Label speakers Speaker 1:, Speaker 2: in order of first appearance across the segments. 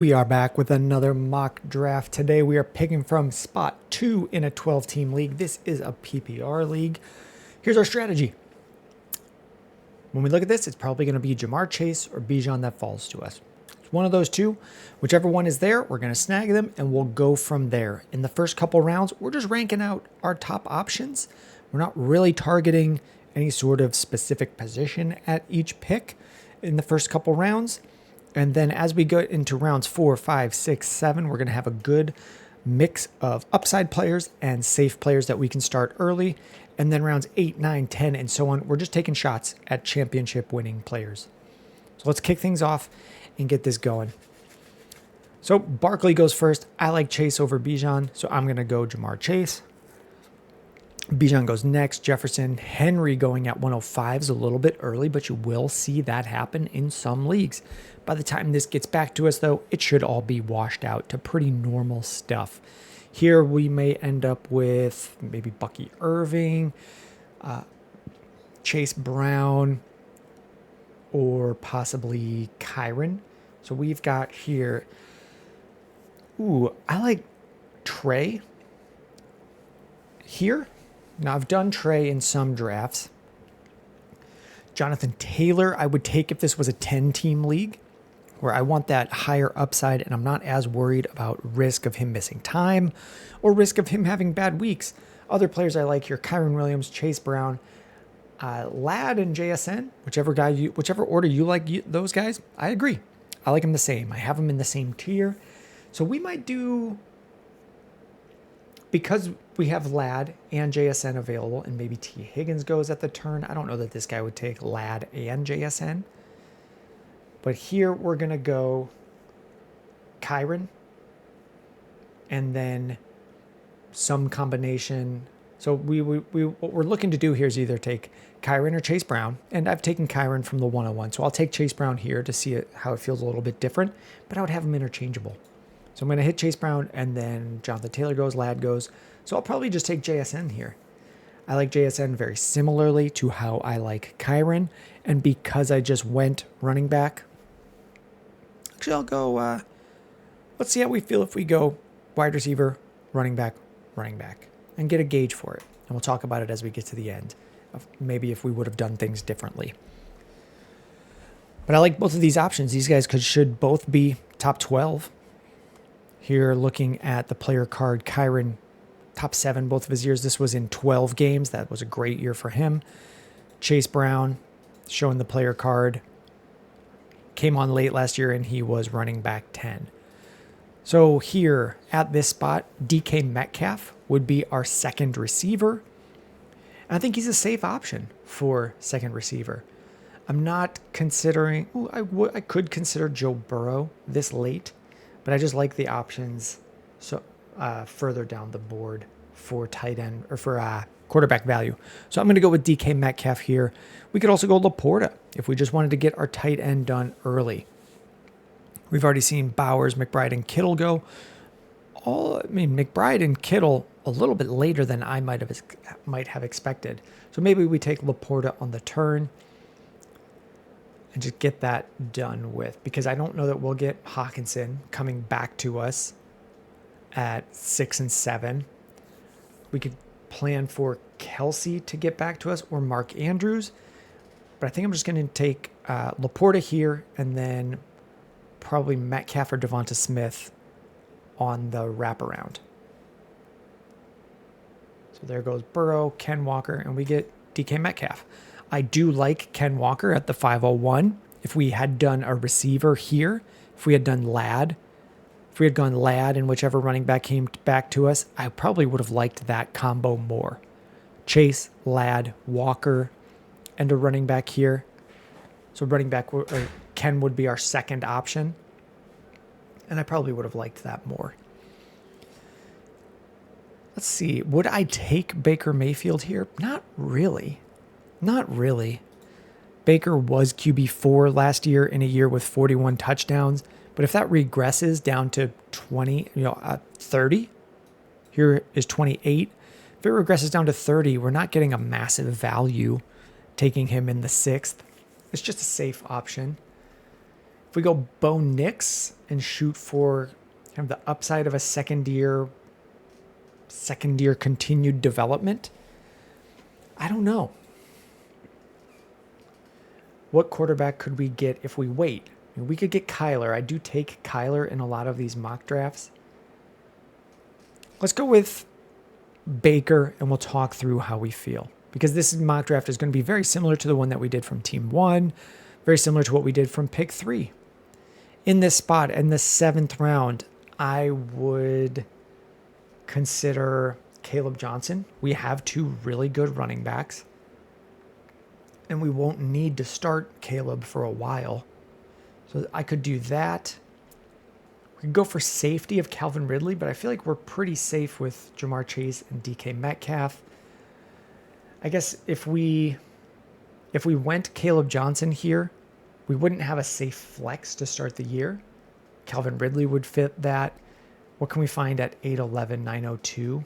Speaker 1: We are back with another mock draft. Today we are picking from spot 2 in a 12-team league. This is a PPR league. Here's our strategy. When we look at this, it's probably going to be Ja'Marr Chase or Bijan that falls to us. It's one of those two. Whichever one is there, we're going to snag them and we'll go from there. In the first couple rounds, we're just ranking out our top options. We're not really targeting any sort of specific position at each pick in the first couple rounds. And then as we go into rounds 4, 5, 6, 7, we're going to have a good mix of upside players and safe players that we can start early. And then rounds 8, 9, 10, and so on, we're just taking shots at championship winning players. So let's kick things off and get this going. So Barkley goes first. I like Chase over Bijan, so I'm going to go Ja'Marr Chase. Bijan goes next. Jefferson. Henry going at 105 is a little bit early, but you will see that happen in some leagues. By the time this gets back to us, though, it should all be washed out to pretty normal stuff. Here we may end up with maybe Bucky Irving, Chase Brown, or possibly Kyren. So we've got here, I like Trey here. Now, I've done Trey in some drafts. Jonathan Taylor, I would take if this was a 10-team league where I want that higher upside and I'm not as worried about risk of him missing time or risk of him having bad weeks. Other players I like here, Kyren Williams, Chase Brown, Ladd, and JSN, whichever order you like those guys, I agree. I like them the same. I have them in the same tier. So we might do, because we have Ladd and JSN available, and maybe T. Higgins goes at the turn. I don't know that this guy would take Ladd and JSN. But here we're going to go Kyren and then some combination. So what we're looking to do here is either take Kyren or Chase Brown. And I've taken Kyren from the 101. So I'll take Chase Brown here to see how it feels a little bit different. But I would have them interchangeable. So I'm going to hit Chase Brown and then Jonathan Taylor goes, Ladd goes. So I'll probably just take JSN here. I like JSN very similarly to how I like Kyren. And because I just went running back, actually I'll go, let's see how we feel if we go wide receiver, running back, and get a gauge for it. And we'll talk about it as we get to the end, of maybe if we would have done things differently. But I like both of these options. These guys should both be top 12. Here, looking at the player card, Kyren, top 7 both of his years. This was in 12 games. That was a great year for him. Chase Brown, showing the player card, came on late last year, and he was running back 10. So here, at this spot, DK Metcalf would be our second receiver. And I think he's a safe option for second receiver. I'm not considering, I could consider Joe Burrow this late, but I just like the options so further down the board for tight end or for quarterback value. So I'm going to go with DK Metcalf here. We could also go Laporta if we just wanted to get our tight end done early. We've already seen Bowers, McBride, and Kittle go. McBride and Kittle a little bit later than I might have expected. So maybe we take Laporta on the turn and just get that done with, because I don't know that we'll get Hawkinson coming back to us at 6 and 7. We could plan for Kelsey to get back to us or Mark Andrews, but I think I'm just going to take Laporta here and then probably Metcalf or Devonta Smith on the wraparound. So there goes Burrow, Ken Walker, and we get DK Metcalf. I do like Ken Walker at the 501. If we had done a receiver here, if we had done Ladd, if we had gone Ladd and whichever running back came back to us, I probably would have liked that combo more. Chase, Ladd, Walker, and a running back here. So running back, or Ken would be our second option. And I probably would have liked that more. Let's see. Would I take Baker Mayfield here? Not really. Baker was QB4 last year in a year with 41 touchdowns. But if that regresses down to 30, here is 28. If it regresses down to 30, we're not getting a massive value taking him in the 6th. It's just a safe option. If we go Bo Nix and shoot for kind of the upside of a second year continued development, I don't know. What quarterback could we get if we wait? I mean, we could get Kyler. I do take Kyler in a lot of these mock drafts. Let's go with Baker, and we'll talk through how we feel. Because this mock draft is going to be very similar to the one that we did from Team 1, very similar to what we did from Pick 3. In this spot, in the 7th round, I would consider Caleb Johnson. We have 2 really good running backs, and we won't need to start Caleb for a while. So I could do that. We could go for safety of Calvin Ridley, but I feel like we're pretty safe with Jamar Chase and DK Metcalf. I guess if we went Caleb Johnson here, we wouldn't have a safe flex to start the year. Calvin Ridley would fit that. What can we find at 811, 902?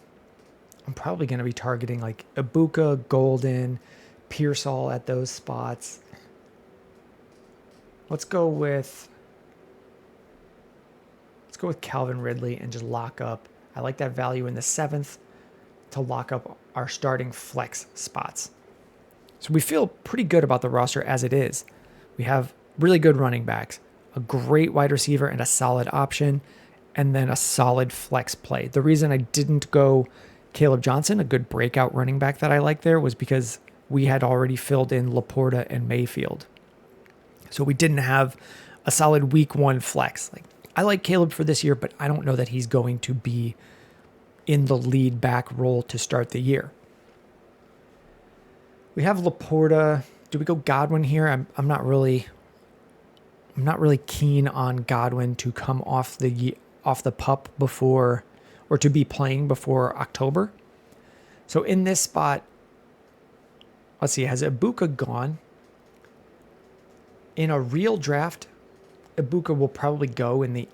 Speaker 1: I'm probably going to be targeting like Ibuka, Golden, Pearsall at those spots. Let's go with Calvin Ridley and just lock up. I like that value in the 7th to lock up our starting flex spots. So we feel pretty good about the roster as it is. We have really good running backs, a great wide receiver and a solid option, and then a solid flex play. The reason I didn't go Caleb Johnson, a good breakout running back that I like there, was because we had already filled in Laporta and Mayfield. So we didn't have a solid week 1 flex. Like, I like Caleb for this year, but I don't know that he's going to be in the lead back role to start the year. We have Laporta. Do we go Godwin here? I'm not really keen on Godwin to come off the pup before, or to be playing before October. So in this spot, let's see, has Ibuka gone? In a real draft, Ibuka will probably go in the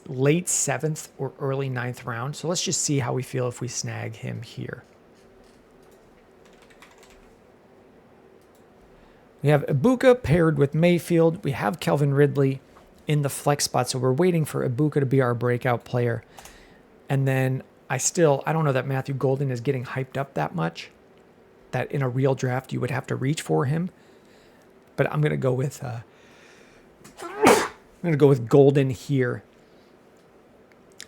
Speaker 1: late 7th or early 9th round. So let's just see how we feel if we snag him here. We have Ibuka paired with Mayfield. We have Calvin Ridley in the flex spot. So we're waiting for Ibuka to be our breakout player. And then I don't know that Matthew Golden is getting hyped up that much, that in a real draft you would have to reach for him. But I'm going to go with Golden here.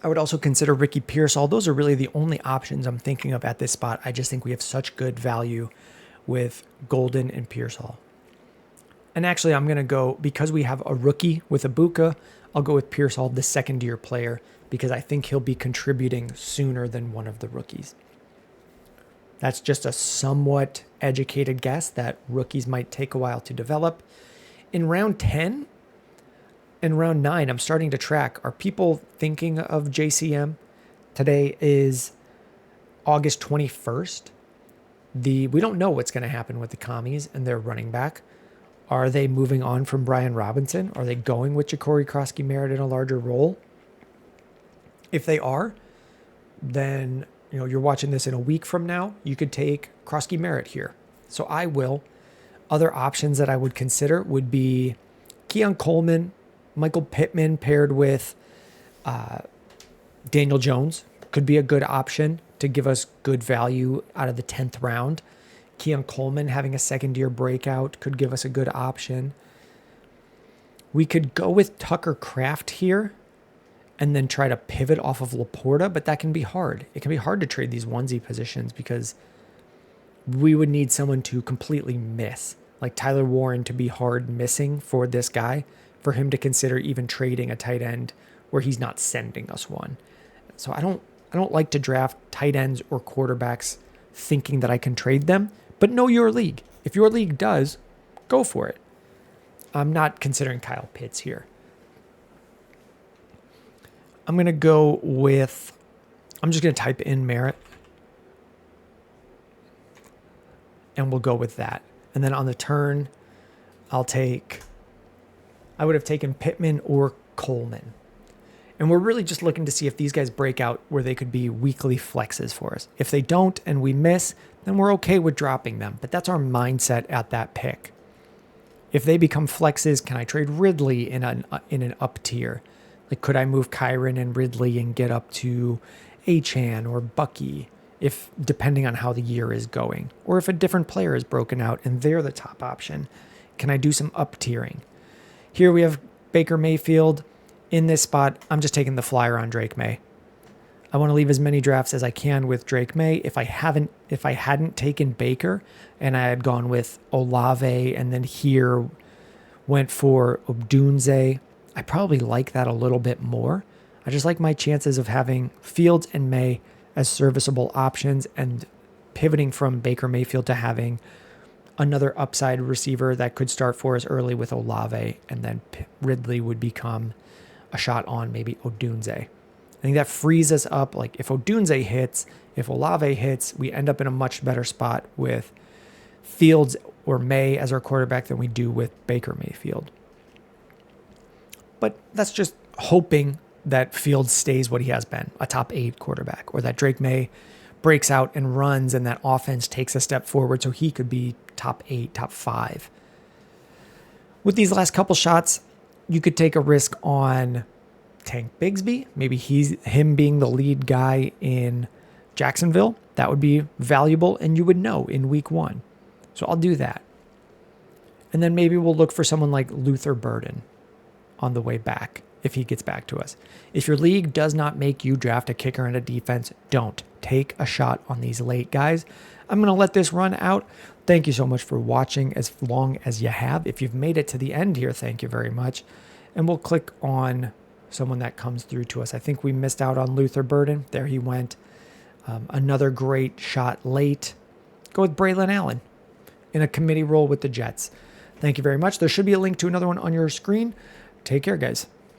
Speaker 1: I would also consider Ricky Pearsall. Those are really the only options I'm thinking of at this spot. I just think we have such good value with Golden and Pearsall. And actually, I'm going to go, because we have a rookie with Ibuka, I'll go with Pearsall, the second-year player, because I think he'll be contributing sooner than one of the rookies. That's just a somewhat educated guess that rookies might take a while to develop. In round 10 and round 9, I'm starting to track. Are people thinking of JCM? Today is August 21st. We don't know what's going to happen with the Commies and their running back. Are they moving on from Brian Robinson? Are they going with Ja'Cory Krosky-Merritt in a larger role? If they are, then you're watching this in a week from now. You could take Krosky-Merritt here. So I will. Other options that I would consider would be Keon Coleman, Michael Pittman paired with Daniel Jones could be a good option to give us good value out of the 10th round. Keon Coleman having a second-year breakout could give us a good option. We could go with Tucker Kraft here and then try to pivot off of Laporta, but that can be hard. It can be hard to trade these onesie positions because we would need someone to completely miss, like Tyler Warren to be hard missing for this guy, for him to consider even trading a tight end where he's not sending us one. So I don't like to draft tight ends or quarterbacks thinking that I can trade them, but know your league. If your league does, go for it. I'm not considering Kyle Pitts here. I'm just going to type in Merritt, and we'll go with that. And then on the turn, I would have taken Pittman or Coleman. And we're really just looking to see if these guys break out where they could be weekly flexes for us. If they don't and we miss, then we're okay with dropping them. But that's our mindset at that pick. If they become flexes, can I trade Ridley in an up tier? Like, could I move Kyron and Ridley and get up to Achan or Bucky, if depending on how the year is going? Or if a different player is broken out and they're the top option, can I do some up tiering? Here we have Baker Mayfield. In this spot, I'm just taking the flyer on Drake May. I want to leave as many drafts as I can with Drake May. If I hadn't taken Baker and I had gone with Olave and then here went for Odunze, I probably like that a little bit more. I just like my chances of having Fields and May as serviceable options and pivoting from Baker Mayfield to having another upside receiver that could start for us early with Olave, and then Ridley would become a shot on maybe Odunze. I think that frees us up. Like, if Odunze hits, if Olave hits, we end up in a much better spot with Fields or May as our quarterback than we do with Baker Mayfield. But that's just hoping that Fields stays what he has been, a top 8 quarterback, or that Drake May breaks out and runs and that offense takes a step forward so he could be top 8, top 5. With these last couple shots, you could take a risk on Tank Bigsby. Maybe him being the lead guy in Jacksonville. That would be valuable, and you would know in week 1. So I'll do that. And then maybe we'll look for someone like Luther Burden on the way back if he gets back to us. If your league does not make you draft a kicker and a defense, don't. Take a shot on these late guys. I'm going to let this run out. Thank you so much for watching as long as you have. If you've made it to the end here, thank you very much. And we'll click on someone that comes through to us. I think we missed out on Luther Burden. There he went. Another great shot late. Go with Braylon Allen in a committee role with the Jets. Thank you very much. There should be a link to another one on your screen. Take care, guys.